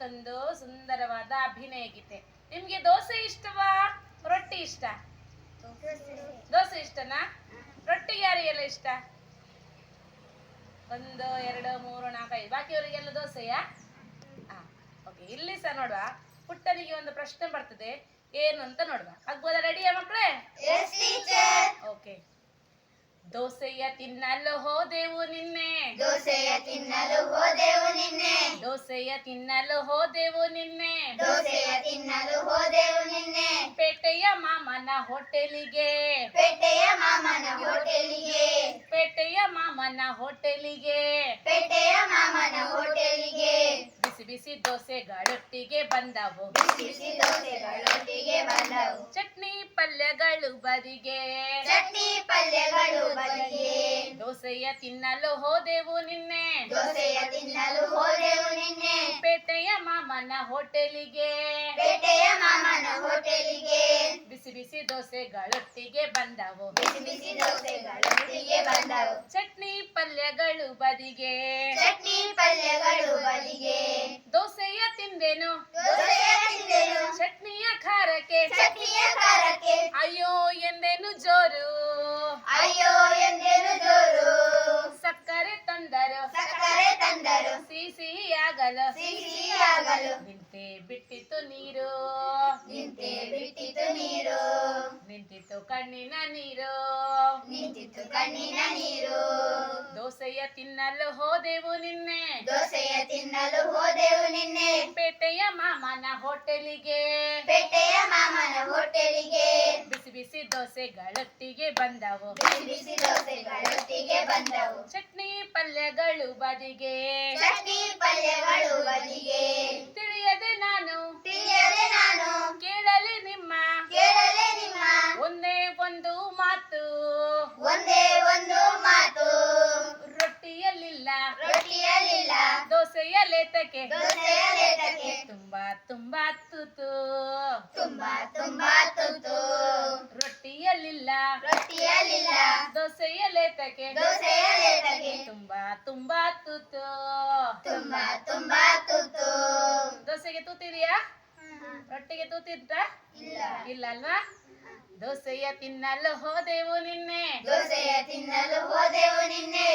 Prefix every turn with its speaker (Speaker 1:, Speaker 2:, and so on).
Speaker 1: ಮತ್ತೊಂದು ಸುಂದರವಾದ ಅಭಿನಯ ಗೀತೆ. ನಿಮ್ಗೆ ದೋಸೆ ಇಷ್ಟವಾ ರೊಟ್ಟಿ ಇಷ್ಟ? ದೋಸೆ ಇಷ್ಟನಾ? ರೊಟ್ಟಿಗೆ ಯಾರಿಗೆಲ್ಲ ಇಷ್ಟ? 1 2 3 4 5 ಬಾಕಿಯವರಿಗೆಲ್ಲ ದೋಸೆಯಾ? ಓಕೆ, ಇಲ್ಲಿ ಸಹ ನೋಡುವ. ಪುಟ್ಟನಿಗೆ ಒಂದು ಪ್ರಶ್ನೆ ಬರ್ತದೆ, ಏನು ಅಂತ ನೋಡುವ. ಆಗ್ಬೋದಾ? ರೆಡಿಯಾ ಮಕ್ಕಳೇ? ಓಕೆ. ದೋಸೆಯ ತಿನ್ನಲು ಹೋದೆವು ನಿನ್ನೆ,
Speaker 2: ದೋಸೆಯ ತಿನ್ನಲು ಹೋದೆವು ನಿನ್ನೆ,
Speaker 1: ದೋಸೆಯ ತಿನ್ನಲು ಹೋದೆವು ನಿನ್ನೆ,
Speaker 2: ದೋಸೆಯ ತಿನ್ನಲು ಹೋದೆವು ನಿನ್ನೆ,
Speaker 1: ಪೇಟೆಯ ಮಾಮನ ಹೋಟೆಲಿಗೆ,
Speaker 2: ಪೇಟೆಯ ಮಾಮನ ಹೋಟೆಲಿಗೆ,
Speaker 1: ಪೇಟೆಯ ಮಾಮನ ಹೋಟೆಲಿಗೆ,
Speaker 2: ಪೇಟೆಯ ಮಾಮನ ಹೋಟೆಲಿಗೆ,
Speaker 1: ಬಿಸಿ ಬಿಸಿ ದೋಸೆಗಳೊಟ್ಟಿಗೆ ಬಂದವು,
Speaker 2: ಬಿಸಿ ಬಿಸಿ ದೋಸೆಗಳೊಟ್ಟಿಗೆ ಬಂದವು,
Speaker 1: ಚಟ್ನಿ ಪಲ್ಯಗಳು ಬದಿಗೆ,
Speaker 2: ಚಟ್ನಿ ಪಲ್ಯಗಳು ಬದಿಗೆ,
Speaker 1: ದೋಸೆಯ ತಿನ್ನಲು ಹೋದೆವು ನಿನ್ನೆ,
Speaker 2: ದೋಸೆಯ ತಿನ್ನಲು ಹೋದೆವು ನಿನ್ನೆ,
Speaker 1: ಪೇಟೆಯ ಮಾಮನ ಹೋಟೆಲಿಗೆ,
Speaker 2: ಪೇಟೆಯ ಮಾಮನ ಹೋಟೆಲಿಗೆ,
Speaker 1: ಬಿಸಿ ಬಿಸಿ ದೋಸೆಗಳೊಟ್ಟಿಗೆ ಬಂದವು,
Speaker 2: ಬಿಸಿ ಬಿಸಿ ದೋಸೆಗಳೊಟ್ಟಿಗೆ ಬಂದವು,
Speaker 1: ಚಟ್ನಿ ಪಲ್ಯಗಳು ಬದಿಗೆ,
Speaker 2: ಚಟ್ನಿ ಪಲ್ಯಗಳು ಬದಿಗೆ,
Speaker 1: ದೋಸೆಯ ತಿಂದೆನು,
Speaker 2: ದೋಸೆಯ ತಿಂದೆನು,
Speaker 1: ಚಟ್ನಿಯ ಖಾರಕ್ಕೆ,
Speaker 2: ಚಟ್ನಿಯ ಖಾರಕ್ಕೆ,
Speaker 1: ಅಯ್ಯೋ ಎಂದೆನು ಜೋರು,
Speaker 2: ಅಯ್ಯೋ ಎಂದೆನು ಜೋರು,
Speaker 1: ಸಕ್ಕರೆ ತಂದರು,
Speaker 2: ಸಕ್ಕರೆ ತಂದರು,
Speaker 1: ಸಿಹಿಯಾಗಲು,
Speaker 2: ಸಿಹಿಯಾಗಲು,
Speaker 1: ನಿಂತೆ ಬಿಟ್ಟಿತು ನೀರು,
Speaker 2: ನಿಂತೆ ಬಿಟ್ಟಿತು ನೀರು,
Speaker 1: ನಿಂತಿತು ಕಣ್ಣಿನ ನೀರು,
Speaker 2: ನಿಂತಿತು ಕಣ್ಣಿನ ನೀರು,
Speaker 1: ದೋಸೆಯ ತಿನ್ನಲು ಹೋದೆವು ನಿನ್ನೆ,
Speaker 2: ದೋಸೆಯ ತಿನ್ನಲು ಹೋದೆವು ನಿನ್ನೆ,
Speaker 1: ಪೇಟೆಯ ಮಾಮನ ಹೋಟೆಲಿಗೆ,
Speaker 2: ಪೇಟೆಯ ಮಾಮನ ಹೋಟೆಲಿಗೆ,
Speaker 1: ಬಿಸಿ ಬಿಸಿ ದೋಸೆಗಳೊಟ್ಟಿಗೆ ಬಂದವು,
Speaker 2: ಬಿಸಿ ಬಿಸಿ ದೋಸೆಗಳೊಟ್ಟಿಗೆ ಬಂದವು,
Speaker 1: ಚಟ್ನಿ ಪಲ್ಯಗಳು ಬದಿಗೆ,
Speaker 2: ಚಟ್ನಿ ಪಲ್ಯಗಳು ಬದಿಗೆ,
Speaker 1: ತಿಳಿಯದೆ ನಾನು,
Speaker 2: ತಿಳಿಯದೆ ನಾನು,
Speaker 1: ಕೇಳಲಿ ನಿಮ್ಮ,
Speaker 2: ಕೇಳಲೆ ನಿಮ್ಮ,
Speaker 1: ಒಂದೇ ಒಂದು ಮಾತು,
Speaker 2: ಒಂದೇ ಒಂದು ಮಾತು,
Speaker 1: ರೊಟ್ಟಿಯಲ್ಲಿಲ್ಲ,
Speaker 2: ರೊಟ್ಟಿಯಲ್ಲಿಲ್ಲ,
Speaker 1: ದೋಸೆಯ ಲೇತಕ್ಕೆ,
Speaker 2: ದೋಸೆಯ ಲೇತಕ್ಕೆ,
Speaker 1: ತುಂಬಾ ತುಂಬಾ ತುತು,
Speaker 2: ತುಂಬಾ ತುಂಬಾ ತುತ್ತು,
Speaker 1: ರೊಟ್ಟಿಯಲ್ಲಿಲ್ಲ,
Speaker 2: ರೊಟ್ಟಿಯಲ್ಲಿಲ್ಲ,
Speaker 1: ದೋಸೆಯ ಲೇತಕ್ಕೆ,
Speaker 2: ದೋಸೆಯ ಲೇತಕ್ಕೆ,
Speaker 1: ತುಂಬಾ ತುಂಬಾ ತುತು.
Speaker 2: ತುಂಬಾ ತುಂಬಾ ತುತ್ತು.
Speaker 1: ದೋಸೆಗೆ ತೂತಿದೆಯಾ? ರೊಟ್ಟಿಗೆ ತೂತಿದ್ರಾ? ಇಲ್ಲ ಅಲ್ವಾ? ದೋಸೆಯ ತಿನ್ನಲು ಹೋದೆವು ನಿನ್ನೆ,
Speaker 2: ದೋಸೆಯ ತಿನ್ನಲು ಹೋದೆವು ನಿನ್ನೆ,